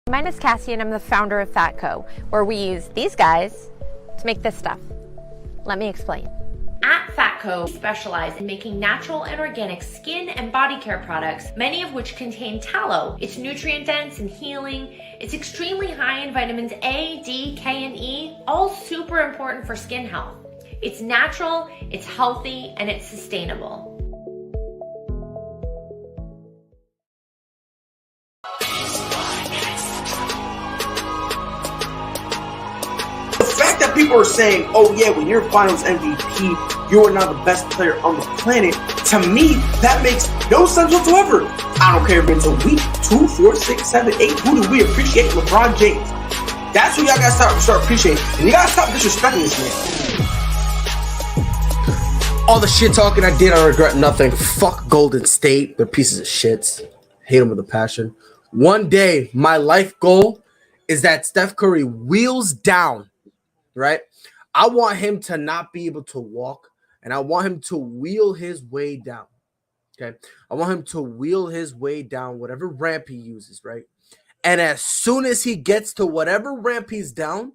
My name is Cassie and I'm the founder of Fatco, where we use these guys to make this stuff. Let me explain. At Fatco, we specialize in making natural and organic skin and body care products, many of which contain tallow. It's nutrient dense and healing. It's extremely high in vitamins A, D, K, and E, all super important for skin health. It's natural, it's healthy, and it's sustainable. That people are saying, oh yeah, when you're finals MVP, you are now the best player on the planet. To me, that makes no sense whatsoever. I don't care if it's a week, 2, 4, 6, 7, 8. Who do we appreciate? LeBron James. That's who y'all gotta start appreciating. And you gotta stop disrespecting this man. All the shit talking I did, I regret nothing. Fuck Golden State. They're pieces of shits. Hate them with a passion. One day, my life goal is that Steph Curry wheels down. Right? I want him to not be able to walk, and I want him to wheel his way down. Okay. I want him to wheel his way down whatever ramp he uses, right? And as soon as he gets to whatever ramp he's down,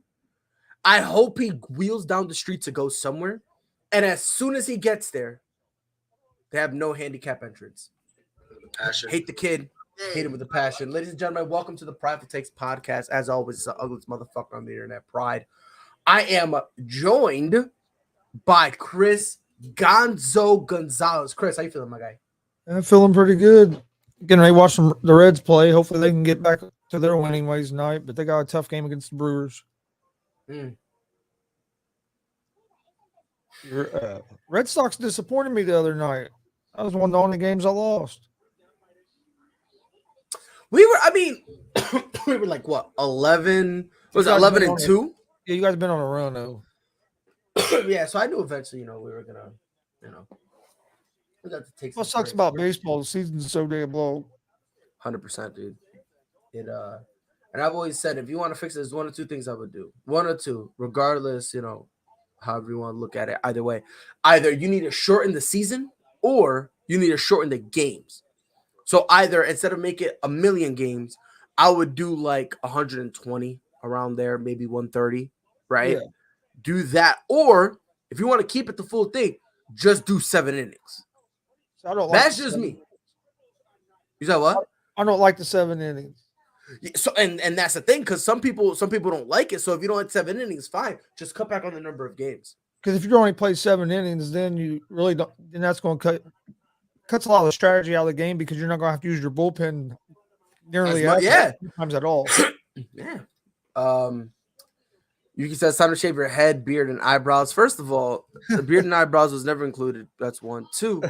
I hope he wheels down the street to go somewhere. And as soon as he gets there, they have no handicap entrance. Passion. Hate the kid. Hate him with a passion. Ladies and gentlemen, welcome to the Prideful Takes podcast. As always, it's the ugliest motherfucker on the internet, Pride. I am joined by Chris Gonzo Gonzalez. Chris, how you feeling, my guy? I'm feeling pretty good. Getting ready to watch the Reds play. Hopefully they can get back to their winning ways tonight, but they got a tough game against the Brewers. Red Sox disappointed me the other night. That was one of the only games I lost. We were like, what, 11? Was it 11 and 2? Yeah, you guys have been on a run, though. Yeah, so I knew eventually, we were going to, we got to take some. What sucks about baseball, the season's so damn long. 100%, dude. And I've always said, if you want to fix it, there's one or two things I would do. One or two, regardless, however you want to look at it. Either way, either you need to shorten the season or you need to shorten the games. So either instead of make it 1 million games, I would do like 120 around there, maybe 130, right? Yeah. Do that. Or if you want to keep it the full thing, just do 7 innings. So I don't like That's just me. You said what? I don't like the 7 innings. So and that's the thing, because some people don't like it. So if you don't like 7 innings, fine. Just cut back on the number of games. Because if you only play 7 innings, then you really don't. Then that's going to cuts a lot of the strategy out of the game, because you're not going to have to use your bullpen nearly times at all. Yeah. Yuki says, time to shave your head, beard, and eyebrows. First of all, the beard and eyebrows was never included. That's one. 2.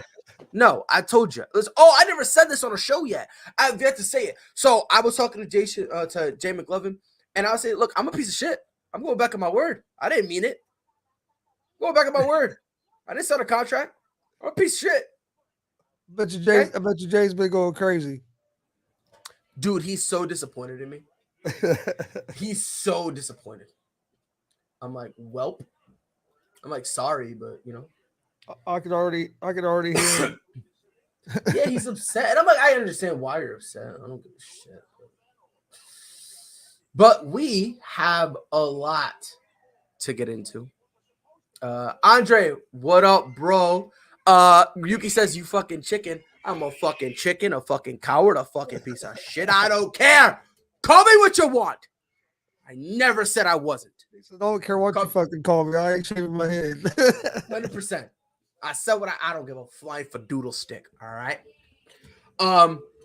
No, I told you. I never said this on a show yet. I've yet to say it. So I was talking to Jay McLovin, and I was saying, look, I'm a piece of shit. I'm going back on my word. I didn't mean it. I'm going back on my word. I didn't sign a contract. I'm a piece of shit. I bet you Jay's been going crazy. Dude, he's so disappointed in me. He's so disappointed. I'm like, welp. I'm like, sorry, but I could already hear it. Yeah, he's upset. And I'm like, I understand why you're upset. I don't give a shit. But we have a lot to get into. Andre, what up, bro? Yuki says, you fucking chicken. I'm a fucking chicken, a fucking coward, a fucking piece of shit. I don't care. Call me what you want. I never said I wasn't. I don't care what you fucking call me. I ain't shaving my head. 100%. I said what I don't give a flying doodle stick. All right.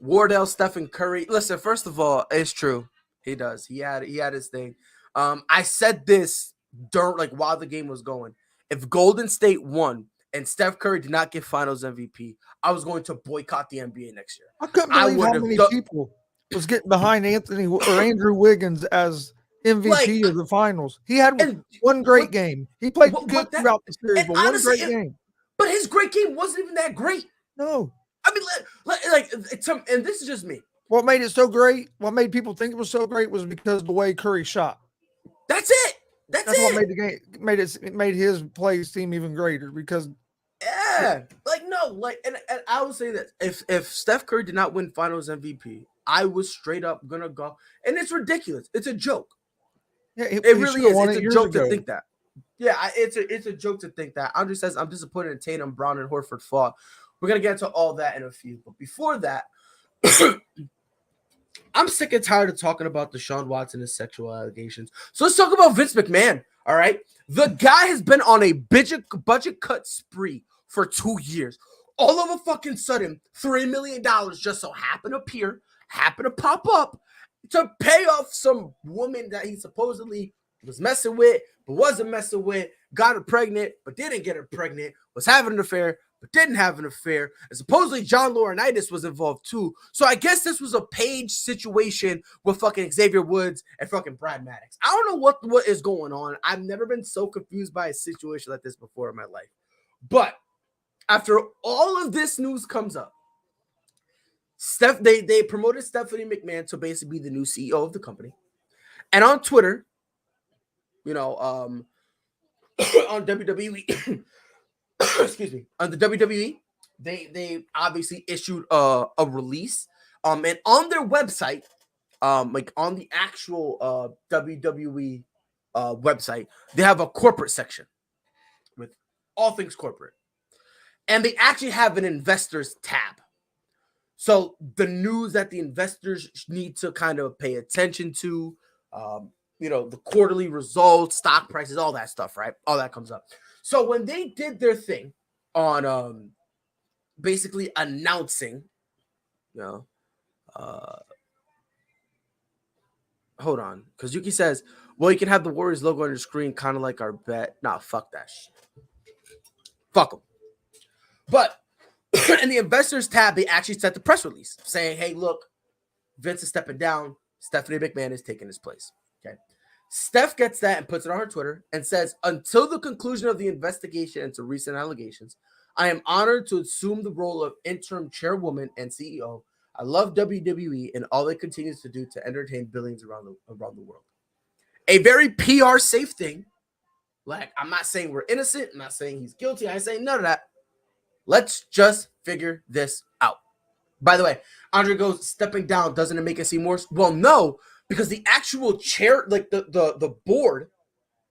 Wardell, Stephen Curry. Listen, first of all, it's true. He does. He had his thing. I said this during while the game was going. If Golden State won and Steph Curry did not get Finals MVP, I was going to boycott the NBA next year. I couldn't believe how many people was getting behind Andrew Wiggins as MVP of the Finals. He had one great game. He played good throughout the series, but honestly, one great game. But his great game wasn't even that great. No. I mean, and this is just me. What made it so great, what made people think it was so great was because of the way Curry shot. That's it. That's it. What made the game made his play seem even greater because and I will say that if Steph Curry did not win Finals MVP, I was straight up gonna go, and it's ridiculous. It's a joke. Yeah, It really is. It's a joke to think that. Yeah, it's a joke to think that. Andre says, I'm disappointed in Tatum, Brown, and Horford fought. We're going to get into all that in a few. But before that, I'm sick and tired of talking about Deshaun Watson and sexual allegations. So let's talk about Vince McMahon, all right? The guy has been on a budget cut spree for 2 years. All of a fucking sudden, $3 million just so happened to pop up to pay off some woman that he supposedly was messing with, but wasn't messing with, got her pregnant, but didn't get her pregnant, was having an affair, but didn't have an affair, and supposedly John Laurinaitis was involved too. So I guess this was a Paige situation with fucking Xavier Woods and fucking Brad Maddox. I don't know what is going on. I've never been so confused by a situation like this before in my life. But after all of this news comes up, they promoted Stephanie McMahon to basically be the new CEO of the company. And on Twitter, on WWE, excuse me, on the WWE, they obviously issued a release. And on their website, like on the actual WWE website, they have a corporate section with all things corporate. And they actually have an investors tab. So the news that the investors need to kind of pay attention to, the quarterly results, stock prices, all that stuff, right? All that comes up. So when they did their thing on basically announcing, hold on, because Yuki says, well, you can have the Warriors logo on your screen, kind of like our bet. Nah, fuck that shit. Fuck them. But in the investors tab, they actually sent the press release saying, hey, look, Vince is stepping down. Stephanie McMahon is taking his place. Okay. Steph gets that and puts it on her Twitter and says, until the conclusion of the investigation into recent allegations, I am honored to assume the role of interim chairwoman and CEO. I love WWE and all it continues to do to entertain billions around the world. A very PR safe thing. Like, I'm not saying we're innocent. I'm not saying he's guilty. I ain't saying none of that. Let's just figure this out. By the way, Andre goes, stepping down, doesn't it make it seem worse? Well, no, because the actual chair, like the board,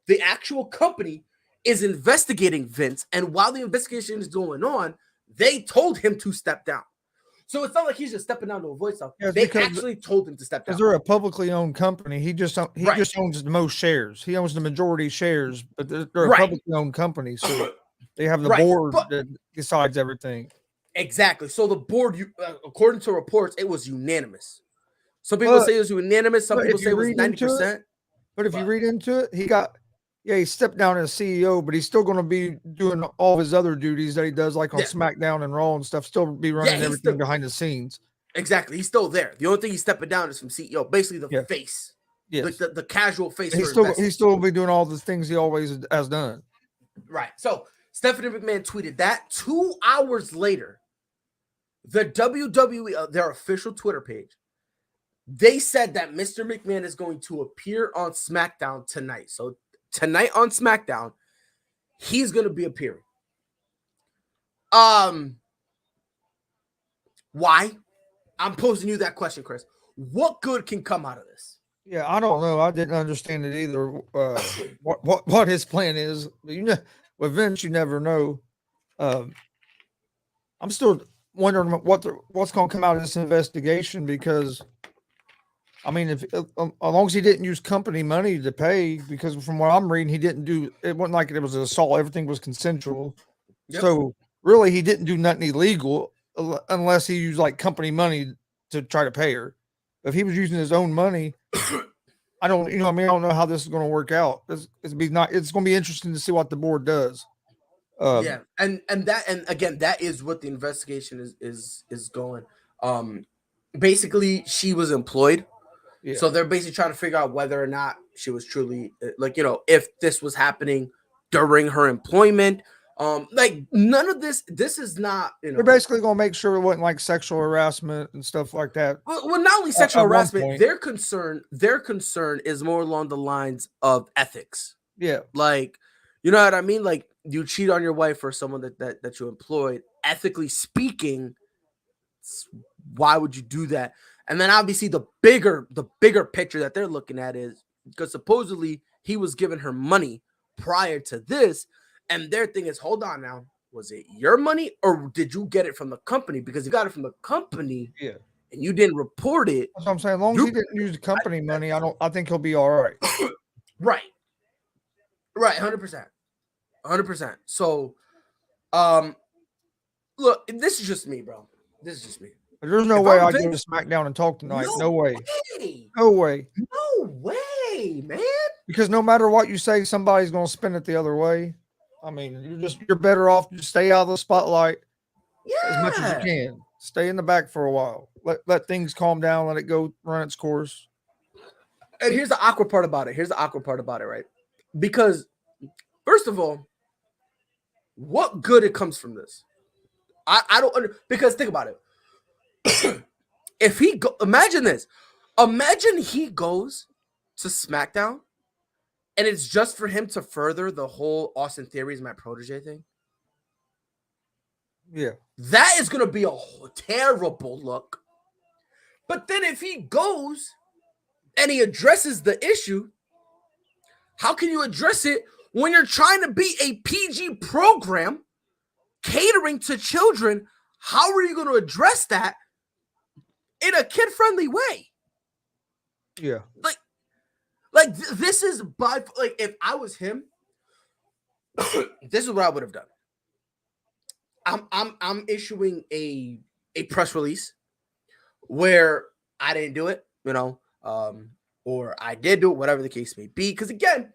the actual company is investigating Vince. And while the investigation is going on, they told him to step down. So it's not like he's just stepping down to avoid stuff. Yeah, they actually told him to step down. Because they're a publicly owned company. He just owns the most shares. He owns the majority shares, but they're a publicly owned company. So they have the board that decides everything. Exactly. So the board, according to reports, it was unanimous. Some people say it was unanimous. Some people say it was 90%. But if you read into it, he stepped down as CEO, but he's still going to be doing all his other duties that he does, like on SmackDown and Raw and stuff, still be running everything behind the scenes. Exactly. He's still there. The only thing he's stepping down is from CEO, basically the face. Yes. Like the casual face. He's still be doing all the things he always has done. Right. So Stephanie McMahon tweeted that 2 hours later. The WWE, their official Twitter page, they said that Mr. McMahon is going to appear on SmackDown tonight. So tonight on SmackDown, he's going to be appearing. Why? I'm posing you that question, Chris. What good can come out of this? Yeah, I don't know. I didn't understand it either. What his plan is. With Vince, you never know. I'm still wondering what's going to come out of this investigation, because I mean, if as long as he didn't use company money to pay, because from what I'm reading, he didn't do it. Wasn't like it was an assault. Everything was consensual. Yep. So really, he didn't do nothing illegal unless he used like company money to try to pay her. If he was using his own money, I don't know how this is going to work out. It's going to be interesting to see what the board does. And again, that is what the investigation is going. Basically, she was employed, so they're basically trying to figure out whether or not she was truly if this was happening during her employment. None of this is not. They're basically going to make sure it wasn't like sexual harassment and stuff like that. Well, not only sexual harassment. Their concern is more along the lines of ethics. Yeah, like, you know what I mean, like. You cheat on your wife or someone that you employed. Ethically speaking, why would you do that? And then obviously the bigger picture that they're looking at is because supposedly he was giving her money prior to this, and their thing is, hold on now, was it your money or did you get it from the company? Because you got it from the company, Yeah. and you didn't report it. That's what I'm saying. As long as he didn't use the company money, I think he'll be all right. Right. 100%. So, look, this is just me, bro. This is just me. There's no way I'd go to SmackDown and talk tonight. No way. No way. No way, man. Because no matter what you say, somebody's going to spin it the other way. I mean, you're better off to stay out of the spotlight as much as you can. Stay in the back for a while. Let things calm down. Let it go run its course. And here's the awkward part about it. Right? Because first of all, what good it comes from this? I don't because think about it. If he imagine this. Imagine he goes to SmackDown and it's just for him to further the whole Austin Theory is my protege thing. Yeah. That is going to be a terrible look. But then if he goes and he addresses the issue, how can you address it when you're trying to be a PG program catering to children? How are you going to address that in a kid-friendly way? Yeah. This is if I was him, this is what I would have done. I'm issuing a press release where I didn't do it, or I did do it, whatever the case may be. Because again,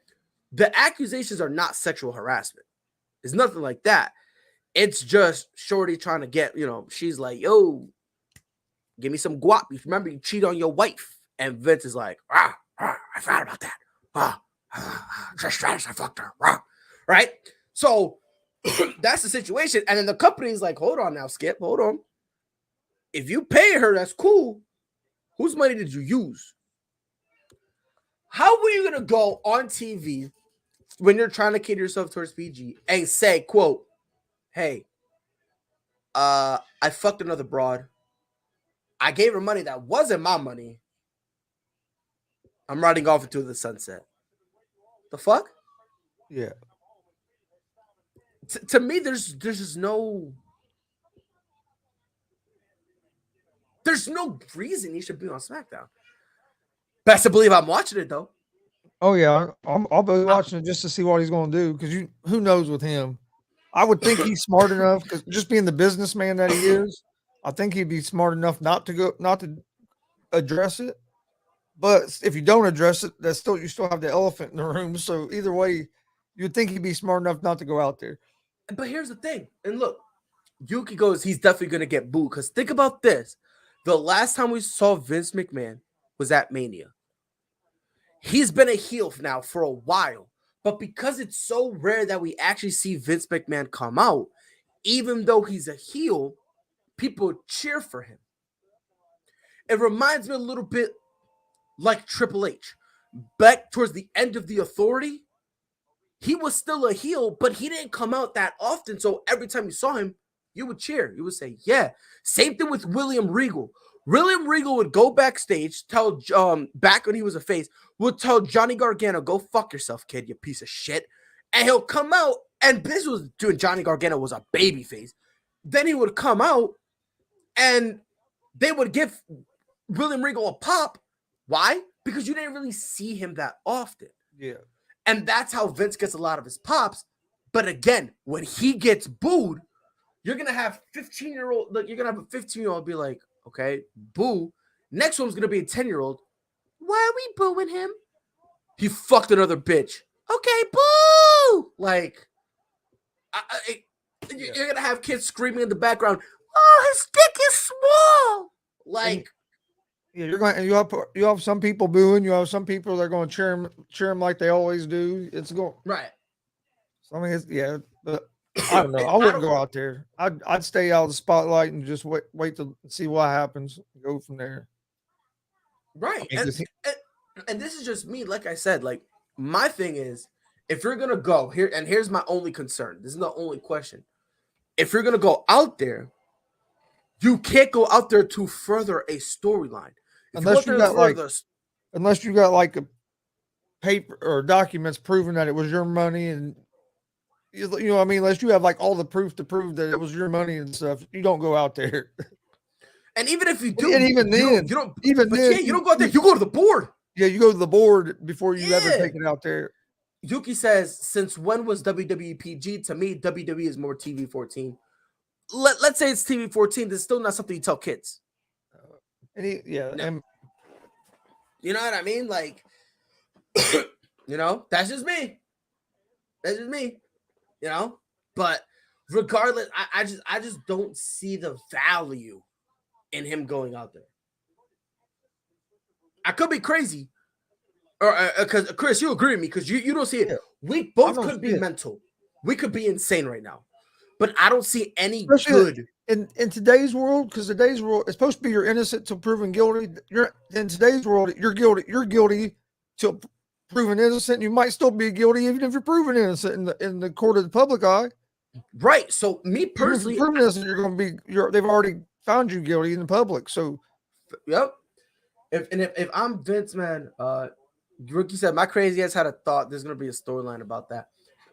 the accusations are not sexual harassment. It's nothing like that. It's just Shorty trying to get, she's like, yo, give me some guap. You remember you cheat on your wife. And Vince is like, I forgot about that. I fucked her. Right? So that's the situation. And then the company's like, hold on now, Skip. Hold on. If you pay her, that's cool. Whose money did you use? How were you going to go on TV when you're trying to cater yourself towards PG and say, quote, hey, I fucked another broad. I gave her money that wasn't my money. I'm riding off into the sunset. The fuck? Yeah. To me, there's just no reason he should be on SmackDown. Best to believe I'm watching it though. Oh yeah, I'll be watching it just to see what he's going to do because who knows with him. I would think he's smart enough because just being the businessman that he is, I think he'd be smart enough not to address it. But if you don't address it, you still have the elephant in the room. So either way, you'd think he'd be smart enough not to go out there. But here's the thing. And look, Yuki goes, he's definitely going to get booed. Because think about this. The last time we saw Vince McMahon was at Mania. He's been a heel now for a while. But because it's so rare that we actually see Vince McMahon come out, even though he's a heel, people cheer for him. It reminds me a little bit like Triple H. Back towards the end of the Authority, he was still a heel, but he didn't come out that often. So every time you saw him, you would cheer. You would say, yeah. Same thing with William Regal. William Regal would go backstage, tell back when he was a face, would tell Johnny Gargano, go fuck yourself, kid, you piece of shit. And he'll come out, and this was doing Johnny Gargano was a baby face. Then he would come out, and they would give William Regal a pop. Why? Because you didn't really see him that often. Yeah. And that's how Vince gets a lot of his pops. But again, when he gets booed, you're going to have 15-year-old, like you're going to have a 15-year-old be like, okay, boo. Next one's going to be a 10-year-old. Why are we booing him? He fucked another bitch. Okay, boo. Like, you're going to have kids screaming in the background, oh, his dick is small. Like, yeah, you have some people booing. You have some people that are going to cheer him like they always do. It's going right. So I mean, but I don't know. I wouldn't go out there. I'd stay out of the spotlight and just wait to see what happens. Go from there. Right. And this is just me. Like I said, like my thing is, if you're gonna go here, and here's my only concern. This is the only question. If you're gonna go out there, you can't go out there to further a storyline. unless you got like a paper or documents proving that it was your money, and you know what I mean, unless you have like all the proof to prove that it was your money and stuff, you don't go out there. And even if you do, And even then, you don't. even But then, yeah, you don't go out there. You go to the board. Yeah, you go to the board before you ever Yeah. take it out there. Yuki says, since when was WWE PG? To me, WWE is more TV 14. Let's say it's TV 14. There's still not something you tell kids. And No. and You know what I mean? Like, you know, that's just me. That's just me. You know, but regardless, I just don't see the value in him going out there. I could be crazy, or because Chris, you agree with me because you don't see it. Yeah. We both could be mental. We could be insane right now, but I don't see any good in today's world, because today's world is supposed to be you're innocent till proven guilty. You're in today's world, you're guilty. You're guilty till proven innocent. You might still be guilty even if you're proven innocent in the court of the public eye. Right. So me personally, proven innocent, you're going to be. They've already found you guilty in the public. So, yep. If I'm Vince, man, Rookie said my crazy ass had a thought. There's gonna be a storyline about that,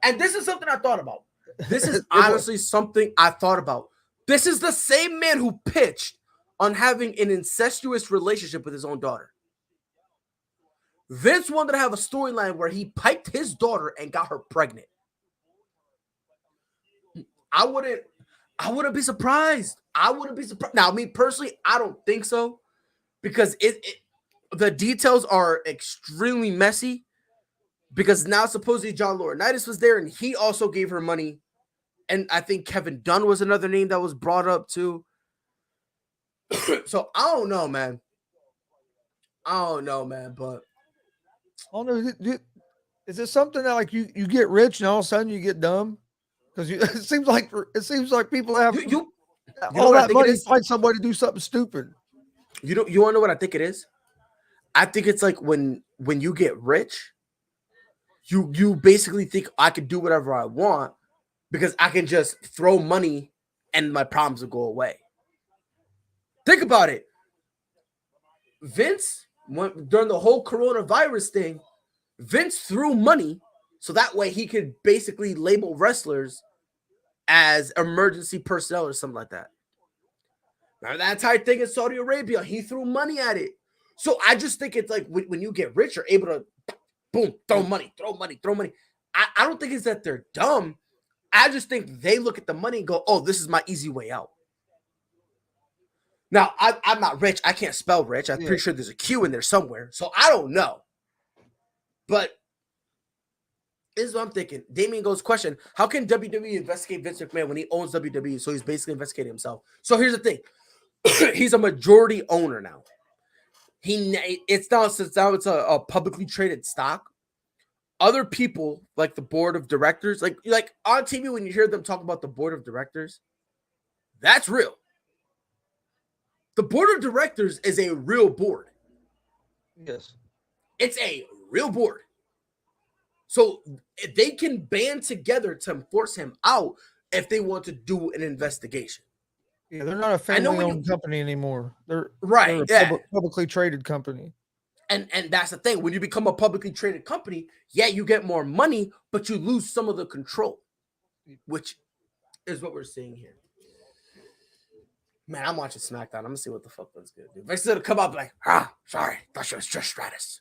and this is something I thought about. This is honestly something I thought about. This is the same man who pitched on having an incestuous relationship with his own daughter. Vince wanted to have a storyline where he piped his daughter and got her pregnant. I wouldn't be surprised. I wouldn't be surprised. Now, me personally, I don't think so, because the details are extremely messy. Because now supposedly John Laurinaitis was there and he also gave her money. And I think Kevin Dunn was another name that was brought up too. So I don't know, man. But I don't know. Is it something that like you get rich and all of a sudden you get dumb? Because it seems like people have all that money to find somebody to do something stupid. You want to know what I think it is? I think it's like when you get rich, you basically think I can do whatever I want because I can just throw money and my problems will go away. Think about it. Vince, during the whole coronavirus thing, Vince threw money so that way he could basically label wrestlers as emergency personnel or something like that. Now that entire thing in Saudi Arabia, he threw money at it. So I just think it's like when you get rich, you're able to boom, throw money. I don't think it's that they're dumb. I just think they look at the money and go, oh, this is my easy way out. Now, I'm not rich. I can't spell rich. I'm pretty sure there's a Q in there somewhere. So I don't know. But this is what I'm thinking. Damien goes, question, how can WWE investigate Vince McMahon when he owns WWE? So he's basically investigating himself. So here's the thing. He's a majority owner now. It's a publicly traded stock. Other people, like the board of directors, like on TV when you hear them talk about the board of directors, that's real. The board of directors is a real board. Yes. It's a real board. So they can band together to force him out if they want to do an investigation. Yeah, they're not a family-owned company anymore. They're a publicly traded company. And that's the thing. When you become a publicly traded company, you get more money, but you lose some of the control, which is what we're seeing here. Man, I'm watching SmackDown. I'm gonna see what the fuck that's gonna do. Vince is gonna come up like, sorry, thought she was Trish Stratus.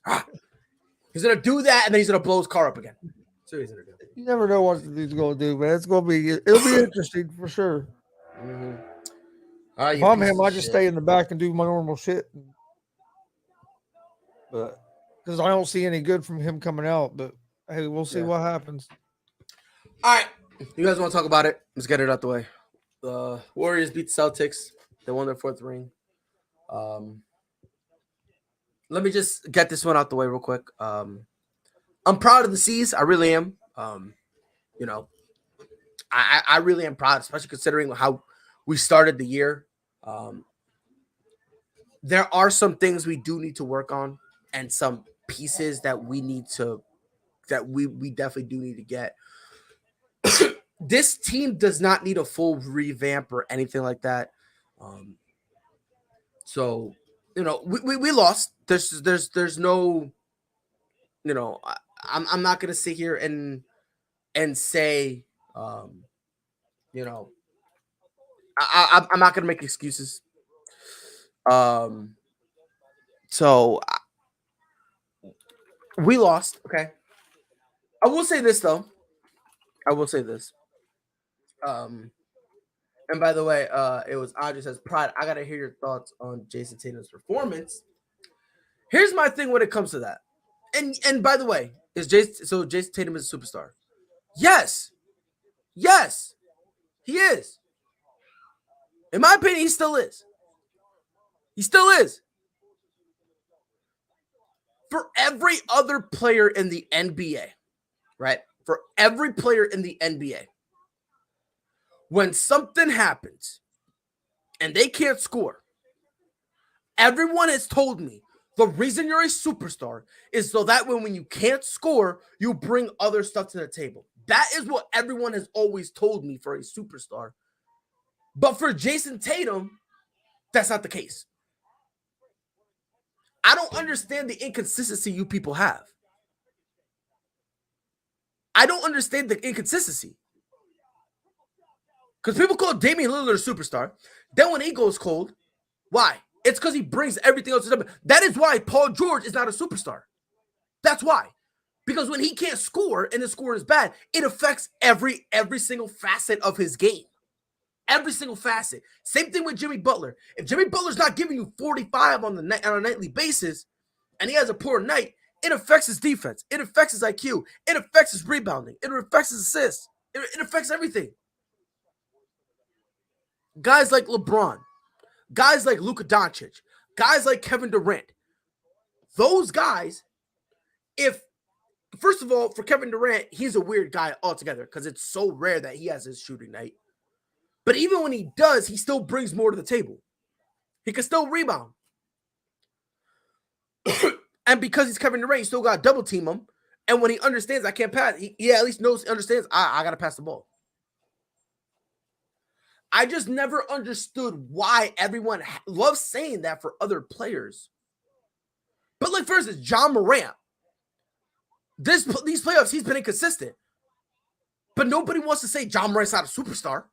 He's gonna do that, and then he's gonna blow his car up again. So he's gonna do. You never know what he's gonna do, man. It'll be interesting for sure. Mm-hmm. If I'm him, I just stay in the back and do my normal shit. But because I don't see any good from him coming out. But hey, we'll see what happens. All right, you guys want to talk about it? Let's get it out the way. The Warriors beat the Celtics. They won their fourth ring. Let me just get this one out the way real quick. I'm proud of the C's. I really am. I really am proud, especially considering how we started the year. There are some things we do need to work on and some pieces that we definitely do need to get. This team does not need a full revamp or anything like that. So we lost. There's no, I'm not gonna sit here and say, you know, I'm not gonna make excuses. So we lost. Okay. I will say this though. I will say this. And by the way, it was Audrey says, Pride, I gotta hear your thoughts on Jason Tatum's performance. Here's my thing when it comes to that. And by the way, Jason Tatum is a superstar? Yes. Yes, he is. In my opinion, he still is. He still is. For every other player in the NBA, right? For every player in the NBA, when something happens and they can't score, everyone has told me the reason you're a superstar is so that when you can't score, you bring other stuff to the table. That is what everyone has always told me for a superstar. But for Jason Tatum, that's not the case. I don't understand the inconsistency you people have. I don't understand the inconsistency. Because people call Damian Lillard a superstar. Then when he goes cold, why? It's because he brings everything else to them. That is why Paul George is not a superstar. That's why. Because when he can't score and the score is bad, it affects every single facet of his game. Every single facet. Same thing with Jimmy Butler. If Jimmy Butler's not giving you 45 on a nightly basis, and he has a poor night, it affects his defense. It affects his IQ. It affects his rebounding. It affects his assists. It affects everything. Guys like LeBron, guys like Luka Doncic, guys like Kevin Durant, those guys, first of all, for Kevin Durant, he's a weird guy altogether because it's so rare that he has his shooting night. But even when he does, he still brings more to the table. He can still rebound. And because he's Kevin Durant, you still got to double team him. And when he understands I can't pass, he at least understands I got to pass the ball. I just never understood why everyone loves saying that for other players. But like, for instance, John Morant. These playoffs, he's been inconsistent. But nobody wants to say John Morant's not a superstar.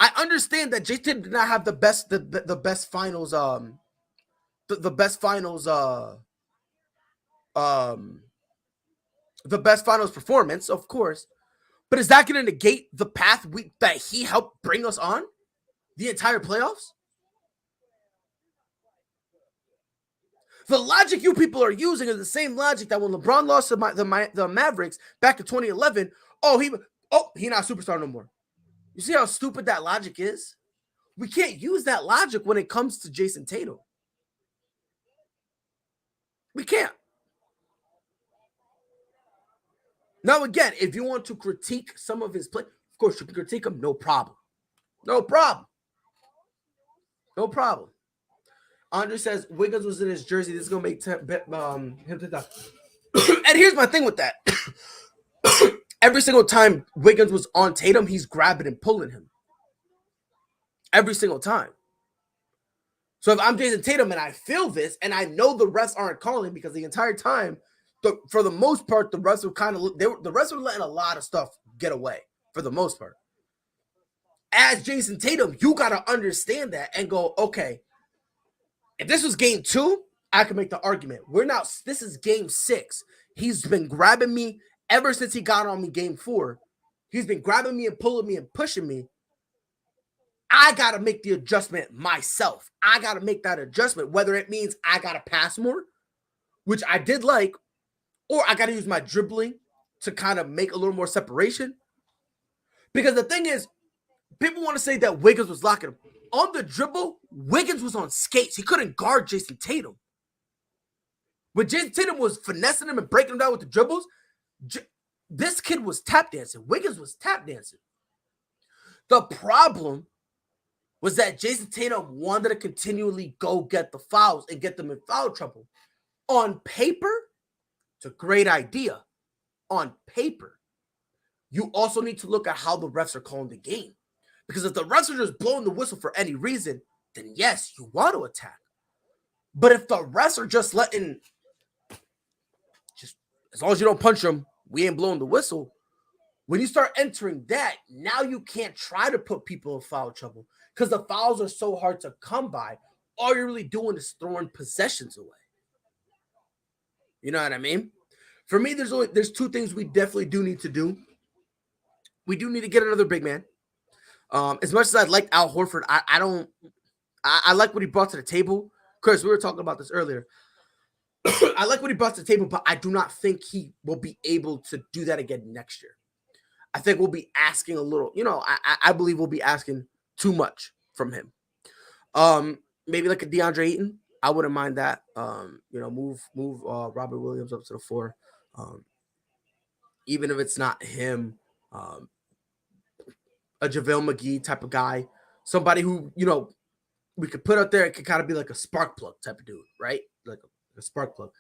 I understand that Jason did not have the best finals the best finals performance, of course. But is that going to negate the path that he helped bring us on the entire playoffs? The logic you people are using is the same logic that when LeBron lost to the Mavericks back in 2011, he's not a superstar no more. You see how stupid that logic is? We can't use that logic when it comes to Jason Tatum. We can't. Now, again, if you want to critique some of his play, of course, you can critique him. No problem. No problem. No problem. Andre says, Wiggins was in his jersey. This is going to make him to die. And here's my thing with that. Every single time Wiggins was on Tatum, he's grabbing and pulling him. Every single time. So if I'm Jason Tatum and I feel this, and I know the refs aren't calling because the entire time, for the most part, the refs were letting a lot of stuff get away for the most part. As Jason Tatum, you got to understand that and go, okay, if this was game 2, I can make the argument. This is game 6. He's been grabbing me ever since he got on me game 4. He's been grabbing me and pulling me and pushing me. I got to make the adjustment myself. I got to make that adjustment, whether it means I got to pass more, which I did like, or I got to use my dribbling to kind of make a little more separation. Because the thing is, people want to say that Wiggins was locking him. On the dribble, Wiggins was on skates. He couldn't guard Jason Tatum. When Jason Tatum was finessing him and breaking him down with the dribbles, this kid was tap dancing. Wiggins was tap dancing. The problem was that Jason Tatum wanted to continually go get the fouls and get them in foul trouble. On paper, it's a great idea. On paper, you also need to look at how the refs are calling the game. Because if the refs are just blowing the whistle for any reason, then yes, you want to attack. But if the refs are just letting, just as long as you don't punch them, we ain't blowing the whistle. When you start entering that, now you can't try to put people in foul trouble because the fouls are so hard to come by. All you're really doing is throwing possessions away. You know what I mean? For me, there's two things we definitely do need to do. We do need to get another big man. As much as I like Al Horford, I like what he brought to the table. Chris, we were talking about this earlier. I like what he brought to the table, but I do not think he will be able to do that again next year. I think we'll be asking a little, I believe we'll be asking too much from him. Maybe like a DeAndre Ayton. I wouldn't mind that. Move Robert Williams up to the 4. Even if it's not him, a JaVale McGee type of guy, somebody who, we could put up there. It could kind of be like a spark plug type of dude, right? Like a spark plug.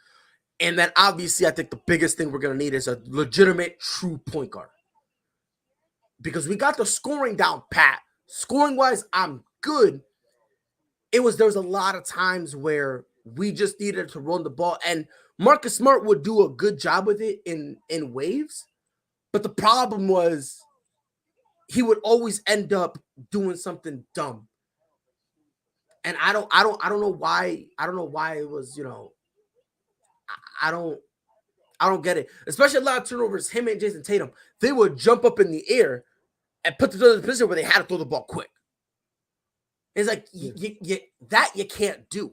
And then obviously I think the biggest thing we're going to need is a legitimate true point guard. Because we got the scoring down pat. Scoring wise, I'm good. There was a lot of times where we just needed to run the ball, and Marcus Smart would do a good job with it in waves. But the problem was he would always end up doing something dumb. And I don't know why. I don't know why it was, I don't get it. Especially a lot of turnovers, him and Jason Tatum. They would jump up in the air and put them in the position where they had to throw the ball quick. It's like, you can't do,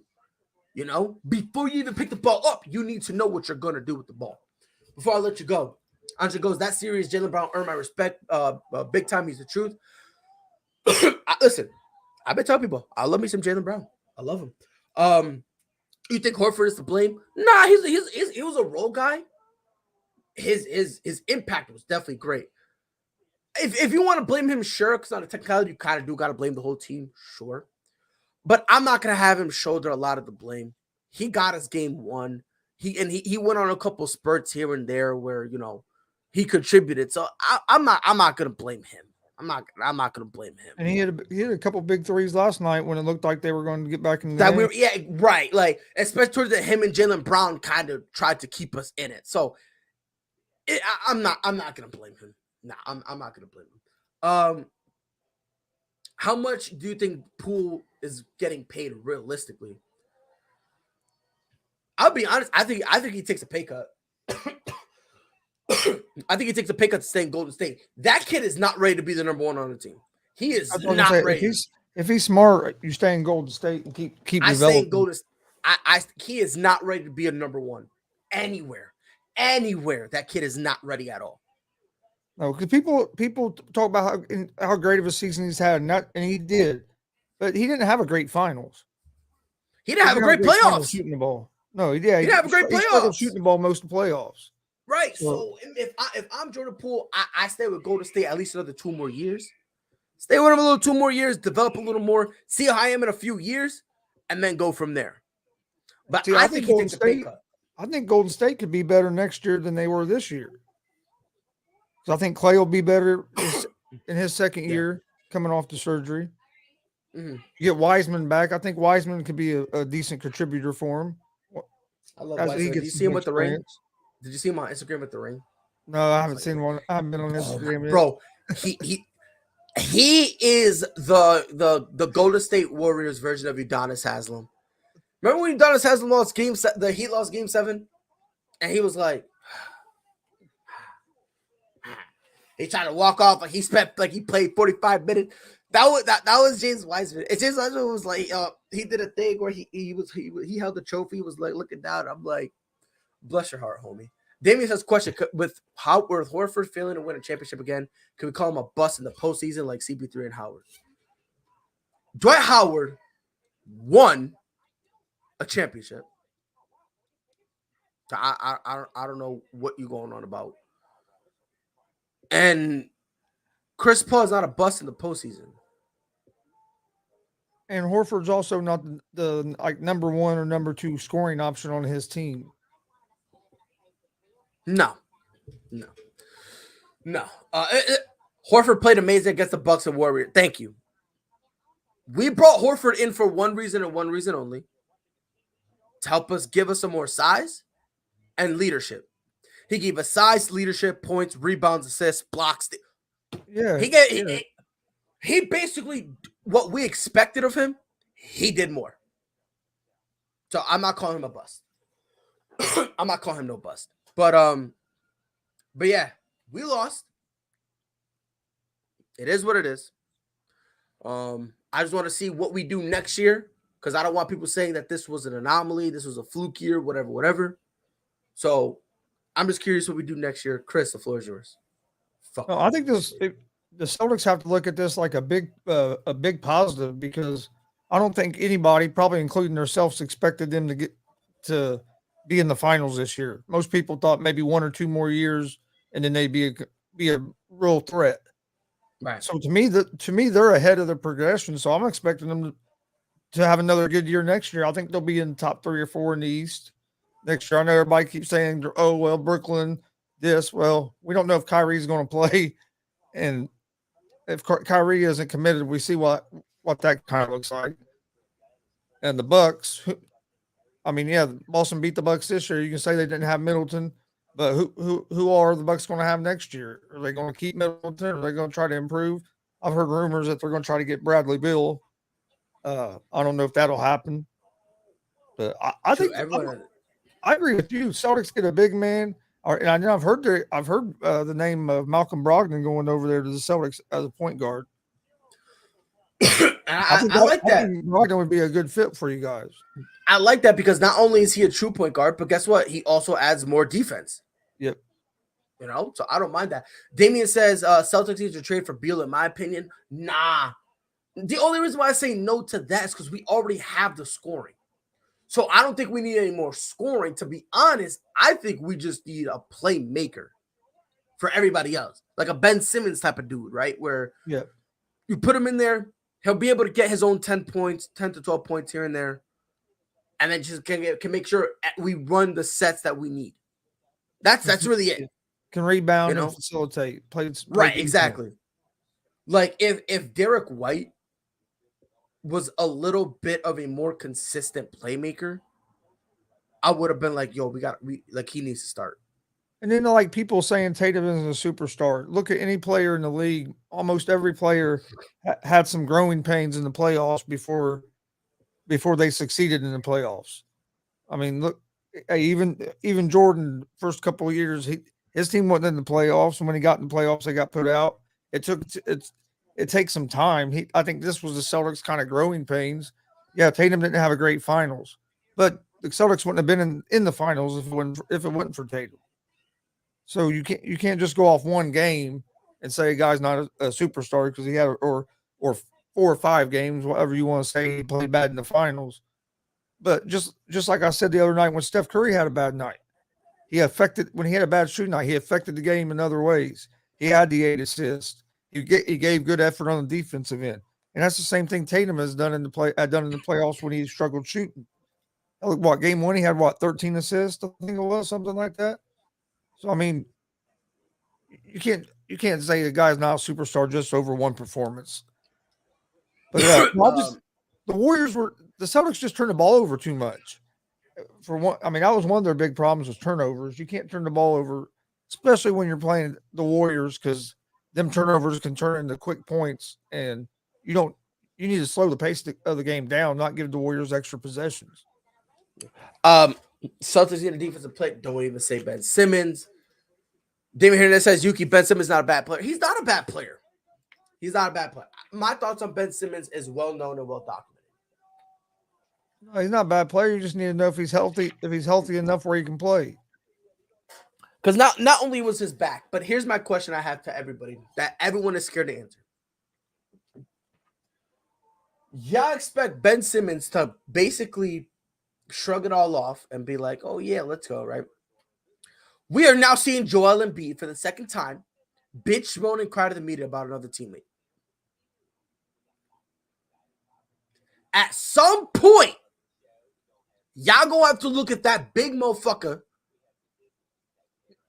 Before you even pick the ball up, you need to know what you're going to do with the ball. Before I let you go, Andre goes, that series, Jaylen Brown earned my respect big time. He's the truth. Listen, I've been telling people, I love me some Jaylen Brown. I love him. You think Horford is to blame? Nah, he was a role guy. His impact was definitely great. If you want to blame him, sure, because on a technicality, you kind of do got to blame the whole team, sure. But I'm not going to have him shoulder a lot of the blame. He got his game won. He went on a couple spurts here and there where, he contributed. So I'm not going to blame him. I'm not going to blame him. And he had a couple big threes last night when it looked like they were going to get back in the game. Yeah, right. Like, especially towards the him and Jaylen Brown kind of tried to keep us in it. So I'm not going to blame him. No, I'm not going to blame him. How much do you think Poole is getting paid realistically? I'll be honest. I think he takes a pay cut. I think he takes a pay cut to stay in Golden State. That kid is not ready to be the number one on the team. He is not ready. If he's smart, you stay in Golden State and keep I developing. stay in Golden State. He is not ready to be a number one anywhere. That kid is not ready at all. No, because people talk about how great of a season he's had, and he did, but he didn't have a great finals. He didn't have a great playoffs shooting the ball. No, he didn't have a great playoffs shooting the ball most of the playoffs. Right. So if I'm Jordan Poole, I stay with Golden State at least another 2 more years. Stay with him a little 2 more years, develop a little more, see how I am in a few years, and then go from there. But see, I think he takes a pay cut. I think Golden State could be better next year than they were this year. So I think Clay will be better in his second year coming off the surgery. Mm-hmm. You get Wiseman back. I think Wiseman could be a decent contributor for him. I love Wiseman. Did you see him with the ring? Did you see him on Instagram with the ring? No, I haven't seen one. I haven't been on Instagram yet. Bro, he is the Golden State Warriors version of Udonis Haslem. Remember when Udonis Haslem lost the Heat lost game 7? And he was like, he tried to walk off like he played 45 minutes. That was James Wiseman. And James Wiseman was like, he did a thing where he held the trophy, was like looking down. I'm like, bless your heart, homie. Damien says, question, with Horford failing to win a championship again, can we call him a bust in the postseason like CP3 and Howard? Dwight Howard won a championship. I don't know what you're going on about. And Chris Paul is not a bust in the postseason. And Horford's also not the like number 1 or number 2 scoring option on his team. No. Horford played amazing against the Bucks and Warriors. Thank you. We brought Horford in for one reason and one reason only, to help us give us some more size and leadership. He gave us size, leadership, points, rebounds, assists, blocks. Yeah. He basically, what we expected of him, he did more. So I'm not calling him a bust. I'm not calling him no bust. But yeah, we lost. It is what it is. I just want to see what we do next year, because I don't want people saying that this was an anomaly, this was a fluke year, whatever. So I'm just curious what we do next year. Chris, the floor is yours. Fuck. No, I think the Celtics have to look at this like a big positive, because I don't think anybody, probably including themselves, expected them to be in the finals this year. Most people thought maybe 1 or 2 more years and then they'd be a real threat. Right. So to me, they're ahead of the progression. So I'm expecting them to have another good year next year. I think they'll be in the top 3 or 4 in the East next year. I know everybody keeps saying, "Oh well, Brooklyn this." Well, we don't know if Kyrie's going to play, and if Kyrie isn't committed, we see what that kind of looks like. And the Bucks, I mean, yeah, Boston beat the Bucks this year. You can say they didn't have Middleton, but who are the Bucks going to have next year? Are they going to keep Middleton? Are they going to try to improve? I've heard rumors that they're going to try to get Bradley Beal. I don't know if that'll happen, but I think I agree with you. Celtics get a big man. And I know I've heard the name of Malcolm Brogdon going over there to the Celtics as a point guard. I like that. I think Brogdon would be a good fit for you guys. I like that because not only is he a true point guard, but guess what? He also adds more defense. Yep. You know, so I don't mind that. Damian says Celtics need to trade for Beal, in my opinion. Nah. The only reason why I say no to that is because we already have the scoring. So I don't think we need any more scoring. To be honest, I think we just need a playmaker for everybody else. Like a Ben Simmons type of dude, right? Where you put him in there, he'll be able to get his own 10 points, 10 to 12 points here and there. And then just can make sure we run the sets that we need. That's really it. Can rebound and facilitate. Play right, exactly. Like if Derek White was a little bit of a more consistent playmaker, I would have been like, yo, he needs to start. And then like people saying Tatum is a superstar. Look at any player in the league. Almost every player had some growing pains in the playoffs before they succeeded in the playoffs. I mean, look, even Jordan, first couple of years, his team wasn't in the playoffs, and when he got in the playoffs, they got put out. It takes some time. I think this was the Celtics' kind of growing pains. Yeah, Tatum didn't have a great finals, but the Celtics wouldn't have been in the finals if it wasn't for Tatum. So you can't just go off one game and say a guy's not a superstar because he had or 4 or 5 games, whatever you want to say, he played bad in the finals. But just like I said the other night when Steph Curry had a bad night, when he had a bad shooting night, he affected the game in other ways. He had the 8 assists. He gave good effort on the defensive end, and that's the same thing Tatum has done in the playoffs when he struggled shooting. What, game 1 he had 13 assists? I think it was something like that. So I mean, you can't say a guy's not a superstar just over one performance. But the Celtics just turned the ball over too much. For one, I mean, that was one of their big problems was turnovers. You can't turn the ball over, especially when you're playing the Warriors, because them turnovers can turn into quick points, and you need to slow the pace of the game down, not give the Warriors extra possessions. Celtics need a defensive play. Don't even say Ben Simmons. David Hernandez says Yuki, Ben Simmons is not a bad player. He's not a bad player. My thoughts on Ben Simmons is well known and well documented. No, he's not a bad player. You just need to know if he's healthy enough where he can play. Because not only was his back, but here's my question I have to everybody that everyone is scared to answer. Y'all expect Ben Simmons to basically shrug it all off and be like, oh yeah, let's go, right? We are now seeing Joel Embiid for the second time bitch, moan, and cry to the media about another teammate. At some point, y'all gonna have to look at that big motherfucker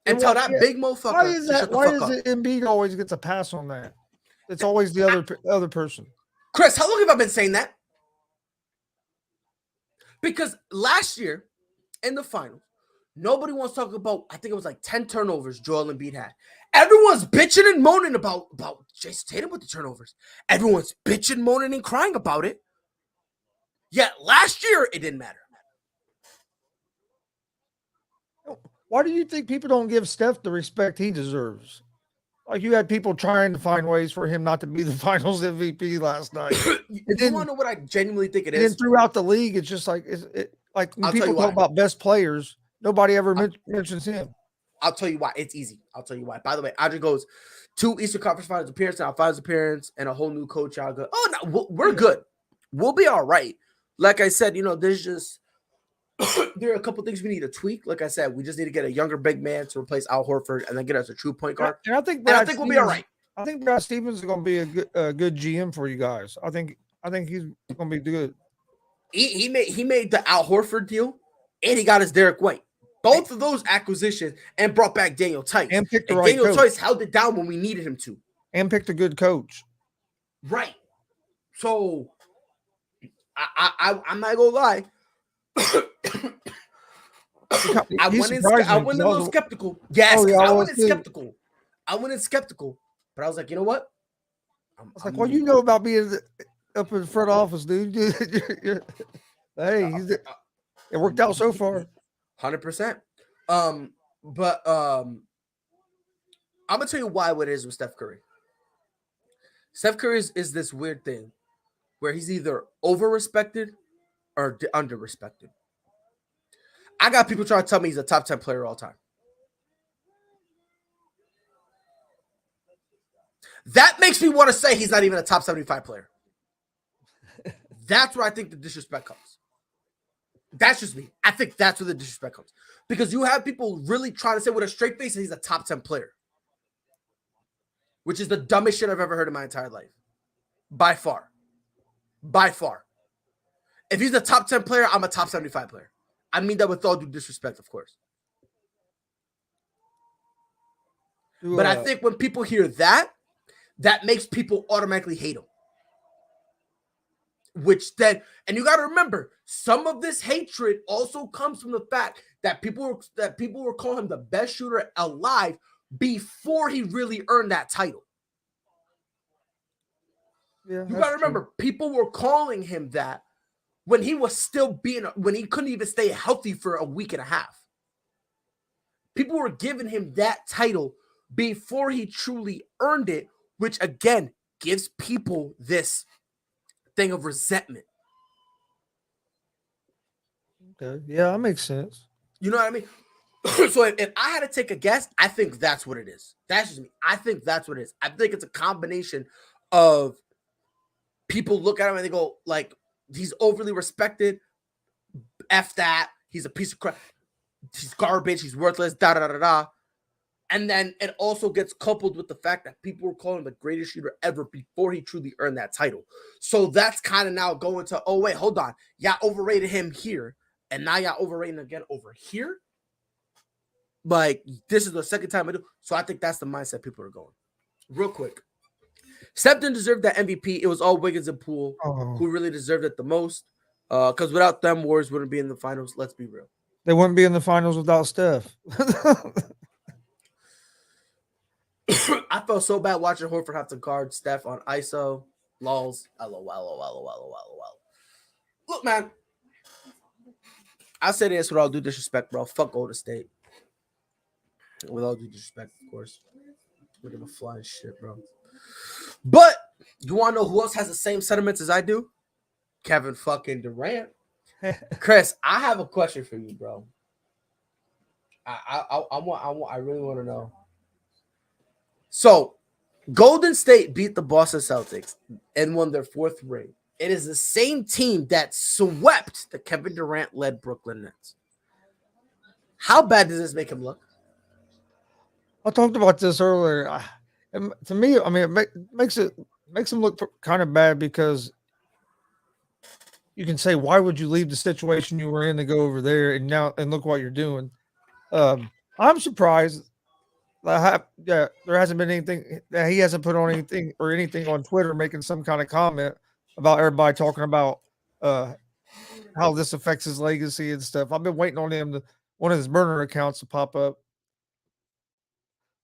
and tell that big Why motherfucker is to that? shut the Why fuck is up. it Embiid always gets a pass on that? It's always the other person. Chris, how long have I been saying that? Because last year in the finals, nobody wants to talk about, I think it was like 10 turnovers Joel Embiid had. Everyone's bitching and moaning about Jason Tatum with the turnovers. Everyone's bitching, moaning, and crying about it. Yet last year, it didn't matter. Why do you think people don't give Steph the respect he deserves? Like, you had people trying to find ways for him not to be the Finals MVP last night. You want to know what I genuinely think it And then is? throughout the league, it's just like like when I'll tell people you talk why. about best players, nobody ever mentions him. I'll tell you why. It's easy. I'll tell you why. By the way, Audrey goes 2 Eastern Conference Finals appearances, now finals appearance, and a whole new coach. I'll go, oh, no, we're good. We'll be all right. Like I said, there's just there are a couple things we need to tweak. Like I said, we just need to get a younger big man to replace Al Horford and then get us a true point guard. And I think we'll be all right. I think Brad Stevens is going to be a good GM for you guys. I think he's going to be good. He made the Al Horford deal, and he got his Derek White. Both of those acquisitions, and brought back Daniel Tice. And picked the right Daniel coach. Tice held it down when we needed him to. And picked a good coach. Right. So I'm not gonna lie. I went in a little skeptical. Yes, I went in skeptical. But I was like, you know what? I was like, well, you know about being up in the front office, dude. Hey, it worked out so far. 100%. But I'm gonna tell you why what it is with Steph Curry. Steph Curry is this weird thing where he's either over-respected or under-respected. I got people trying to tell me he's a top 10 player all time. That makes me want to say he's not even a top 75 player. That's where I think the disrespect comes. That's just me. I think that's where the disrespect comes. Because you have people really trying to say with a straight face that he's a top 10 player. Which is the dumbest shit I've ever heard in my entire life. By far. By far. If he's a top 10 player, I'm a top 75 player. I mean that with all due disrespect, of course. But I think when people hear that, that makes people automatically hate him. Which then, and you got to remember, some of this hatred also comes from the fact that people were calling him the best shooter alive before he really earned that title. Yeah, you got to remember, people were calling him that when he was still when he couldn't even stay healthy for a week and a half. People were giving him that title before he truly earned it, which again gives people this thing of resentment. Okay. Yeah, that makes sense. You know what I mean? So if I had to take a guess, I think that's what it is. That's just me. I think that's what it is. I think it's a combination of people look at him and they go, like, he's overly respected. F that. He's a piece of crap. He's garbage. He's worthless. Da da da da. And then it also gets coupled with the fact that people were calling him the greatest shooter ever before he truly earned that title. So that's kind of now going to, oh, wait, hold on. Y'all overrated him here, and now y'all overrating again over here? Like, this is the second time I do. So I think that's the mindset people are going. Real quick. Steph didn't deserve that MVP. It was all Wiggins and Poole who really deserved it the most. Because without them, Warriors wouldn't be in the finals. Let's be real. They wouldn't be in the finals without Steph. I felt so bad watching Horford have to guard Steph on ISO. Lols. LOL. Look, man. I say this with all due disrespect, bro. Fuck Golden State. With all due disrespect, of course. Look at the flying shit, bro. But you want to know who else has the same sentiments as I do? Kevin fucking Durant. Chris, I have a question for you, bro. I really want to know. So, Golden State beat the Boston Celtics and won their 4th ring. It is the same team that swept the Kevin Durant-led Brooklyn Nets. How bad does this make him look? I talked about this earlier. To me, I mean, it makes him look kind of bad because you can say, why would you leave the situation you were in to go over there and look what you're doing? I'm surprised. Yeah, there hasn't been anything that he hasn't put on anything on Twitter making some kind of comment about everybody talking about uh how this affects his legacy and stuff. I've been waiting on him to one of his burner accounts to pop up.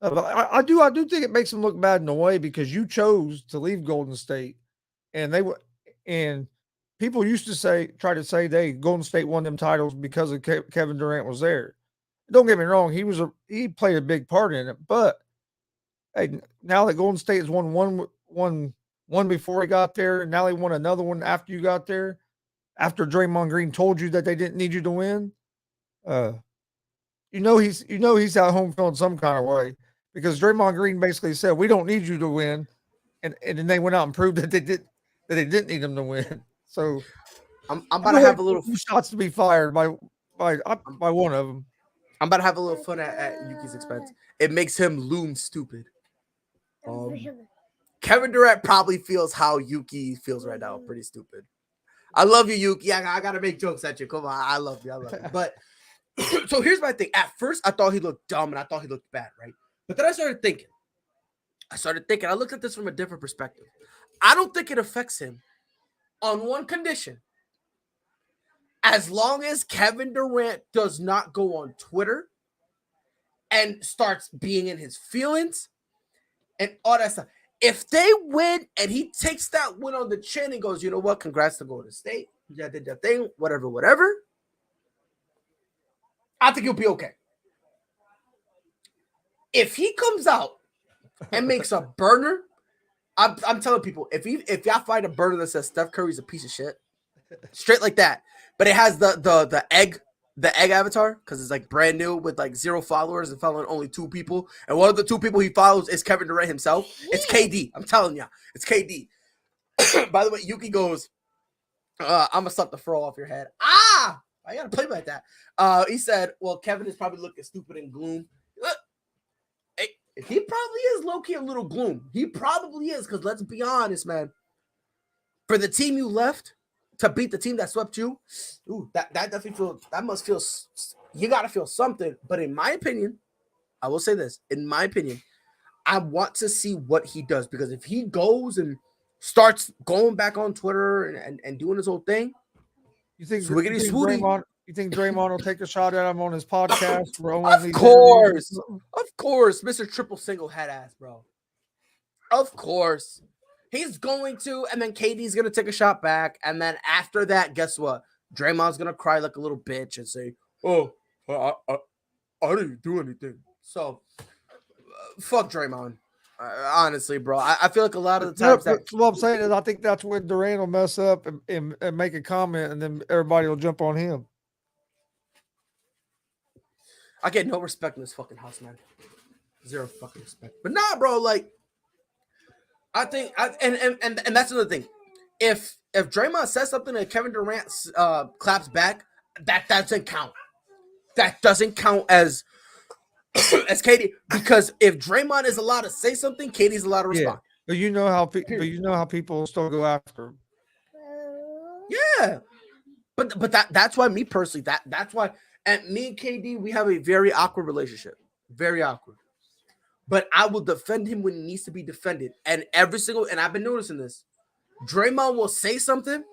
But I do think it makes him look bad in a way because you chose to leave Golden State, and they were, and people used to try to say they Golden State won them titles because of Kevin Durant was there. Don't get me wrong, he played a big part in it, but hey, now that Golden State has won one before he got there, and now they won another one after you got there, after Draymond Green told you that they didn't need you to win, he's at home feeling some kind of way because Draymond Green basically said we don't need you to win, and then they went out and proved that they didn't need him to win. So I'm about to have a little shots to be fired by one of them. I'm about to have a little fun at Yuki's expense. It makes him loom stupid. Kevin Durant probably feels how Yuki feels right now. Pretty stupid. I love you, Yuki. I gotta make jokes at you. Come on, I love you. But so here's my thing. At first, I thought he looked dumb and I thought he looked bad, right? But then I started thinking. I looked at this from a different perspective. I don't think it affects him on one condition. As long as Kevin Durant does not go on Twitter and starts being in his feelings and all that stuff. If they win and he takes that win on the chin and goes, you know what, congrats to Golden State. Yeah, did that thing, whatever. I think he'll be okay. If he comes out and makes a burner, I'm telling people, if y'all find a burner that says Steph Curry's a piece of shit, straight like that, but it has the egg avatar because it's like brand new with like 0 followers and following only 2 people, and one of the 2 people he follows is Kevin Durant himself. It's KD. I'm telling you, it's KD. By the way, Yuki goes, I'm gonna slap the fro off your head. I gotta play like that. He said, well, Kevin is probably looking stupid and gloom. He probably is low-key a little gloom. He probably is, because let's be honest, man. For the team you left to beat the team that swept you, that definitely must feel, you got to feel something. But in my opinion, I will say this, I want to see what he does, because if he goes and starts going back on Twitter and doing his whole thing, you think Draymond will take a shot at him on his podcast? Of course, Mr. Triple Single Head ass, bro. Of course. He's going to, and then KD's going to take a shot back, and then after that, guess what? Draymond's going to cry like a little bitch and say, oh, I didn't do anything. So, fuck Draymond. Honestly, bro. I feel like a lot of the times what I'm saying is I think that's when Durant will mess up and make a comment, and then everybody will jump on him. I get no respect in this fucking house, man. 0 fucking respect. But nah, bro, like, I think, and that's another thing. If Draymond says something and Kevin Durant claps back, that doesn't count. That doesn't count as KD, because if Draymond is allowed to say something, KD's allowed to respond. But you know how people still go after him. Yeah, but that's why me personally, that's why, and me and KD, we have a very awkward relationship, very awkward. But I will defend him when he needs to be defended, and and I've been noticing this. Draymond will say something,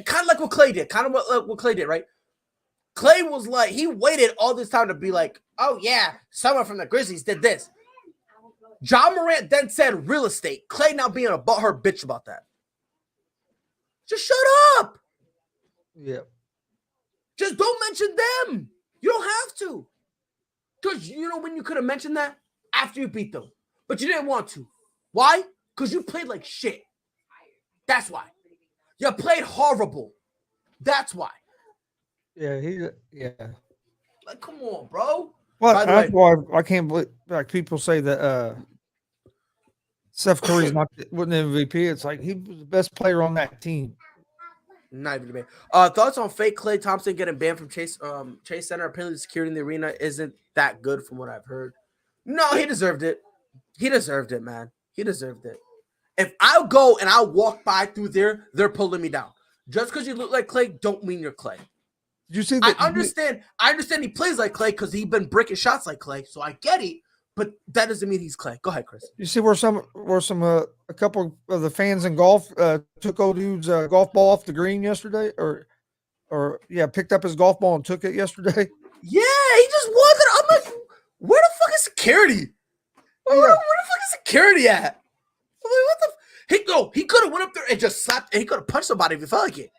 kind of like what Clay did, right? Clay was like, he waited all this time to be like, oh yeah, someone from the Grizzlies did this. John Morant then said real estate. Clay now being a butthurt bitch about that. Just shut up. Yeah. Just don't mention them. You don't have to. Because you know when you could have mentioned that? After you beat them. But you didn't want to. Why? Because you played like shit. That's why. You played horrible. That's why. Yeah, Like, come on, bro. Well, that's why I can't believe, like, people say that Steph Curry's wasn't MVP. It's like he was the best player on that team. Not even bad. Thoughts on fake Klay Thompson getting banned from Chase Center? Apparently, the security in the arena isn't that good, from what I've heard. No, he deserved it. He deserved it, man. He deserved it. If I go and I walk by through there, they're pulling me down. Just because you look like Klay, don't mean you're Klay. Did you see that? I understand he plays like Klay because he's been breaking shots like Klay, so I get it. but that doesn't mean he's Clay. Go ahead, Chris. You see where a couple of the fans in golf took old dude's golf ball off the green yesterday, or picked up his golf ball and took it yesterday. Yeah, he just wandered. I'm like, where the fuck is security? Where the fuck is security at? I'm like, what the? He could have went up there and just slapped. And he could have punched somebody if he felt like it.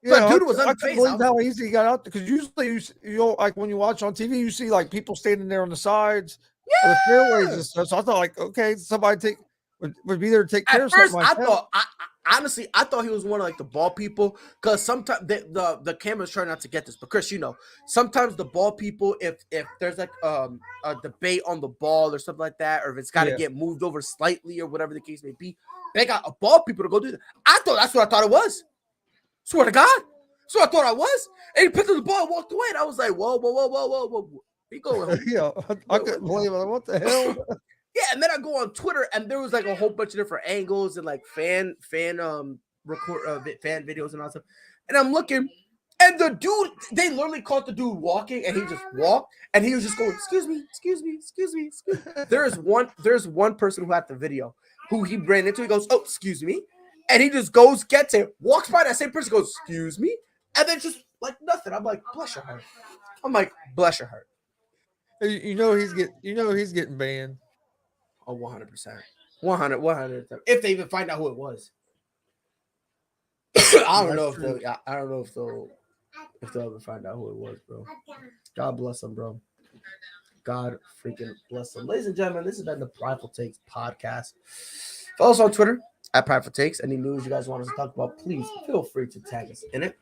Yeah, but dude was I unfazed. couldn't believe how easy he got out there. Because usually, you know, like when you watch on TV, you see like people standing there on the sides, of the fairways and stuff. So I thought, like, okay, somebody would be there to take care of something like that. Honestly, I thought he was one of like the ball people, because sometimes the cameras try not to get this. But Chris, you know, sometimes the ball people, if there's like a debate on the ball or something like that, or if it's got to get moved over slightly or whatever the case may be, they got a ball people to go do that. I thought that's what I thought it was. Swear to God, so I thought I was. And he picked up the ball and walked away, and I was like, whoa. He going. Yeah, I couldn't believe it. What the hell? Yeah, and then I go on Twitter, and there was like a whole bunch of different angles and like fan videos and all stuff. And I'm looking, and the dude, they literally caught the dude walking, and he just walked, and he was just going, excuse me. There's one person who had the video who he ran into. He goes, oh, excuse me, and he just goes, gets it, walks by that same person, goes, excuse me, and then just like nothing. I'm like, bless your heart. You know he's getting banned. Oh, 100%. 100%. If they even find out who it was. I don't know if they'll ever find out who it was, bro. God bless them, bro. God freaking bless them. Ladies and gentlemen, this has been the Prideful Takes podcast. Follow us on Twitter at Prideful Takes. Any news you guys want us to talk about, please feel free to tag us in it.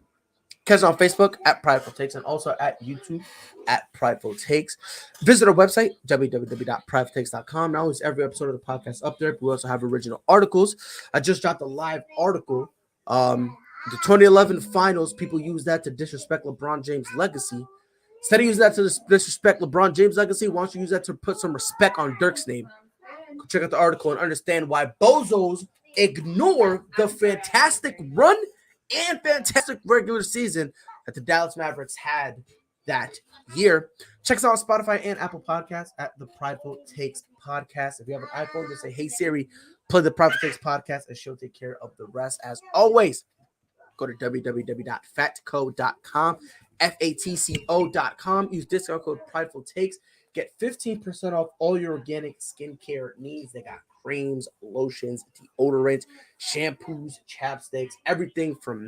Catch us on Facebook at Prideful Takes and also at YouTube at Prideful Takes. Visit our website, www.pridefultakes.com. Now is every episode of the podcast up there. We also have original articles. I just dropped a live article. The 2011 finals, people use that to disrespect LeBron James' legacy. Instead of using that to disrespect LeBron James' legacy, why don't you use that to put some respect on Dirk's name? Go check out the article and understand why bozos ignore the fantastic run and fantastic regular season that the Dallas Mavericks had that year. Check us out on Spotify and Apple Podcasts at the Prideful Takes Podcast. If you have an iPhone, just say, hey Siri, play the Prideful Takes Podcast, and she'll take care of the rest. As always, go to www.fatco.com, FATCO.com. Use discount code Prideful Takes. Get 15% off all your organic skincare needs. They got creams, lotions, deodorants, shampoos, chapsticks, everything for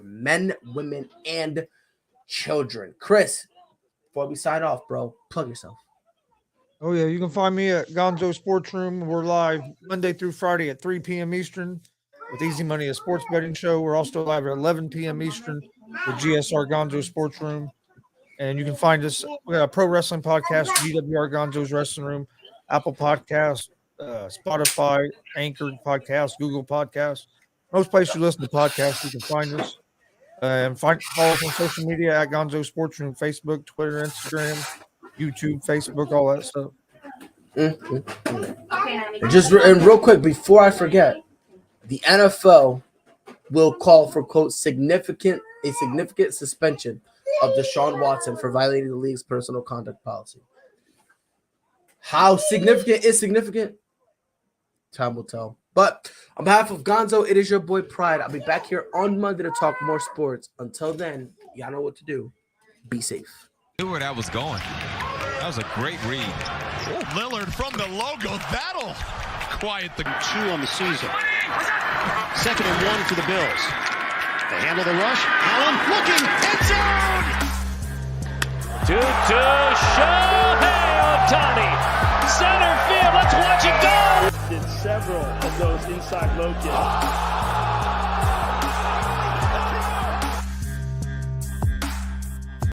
men, women, and children. Chris, before we sign off, bro, plug yourself. Oh, yeah. You can find me at Gonzo Sports Room. We're live Monday through Friday at 3 p.m. Eastern with Easy Money, a sports betting show. We're also live at 11 p.m. Eastern with GSR Gonzo Sports Room. And you can find us. We got a pro wrestling podcast, GWR Gonzo's Wrestling Room, Apple Podcasts, Spotify, Anchor Podcast, Google Podcasts. Most places you listen to podcasts, you can find us. And follow us on social media at Gonzo Sports Room, Facebook, Twitter, Instagram, YouTube, Facebook, all that stuff. And real quick, before I forget, the NFL will call for, quote, a significant suspension of Deshaun Watson for violating the league's personal conduct policy. How significant is significant? Time will tell. But on behalf of Gonzo, it is your boy Pride. I'll be back here on Monday to talk more sports. Until then, y'all know what to do. Be safe. Knew where that was going. That was a great read. Oh, Lillard from the logo. That'll quiet the 2 on the season. 2nd and 1 for the Bills. They handle the rush. Allen looking. End zone. To Shohei Ohtani. Center field. Let's watch it go. Did several of those inside low kicks.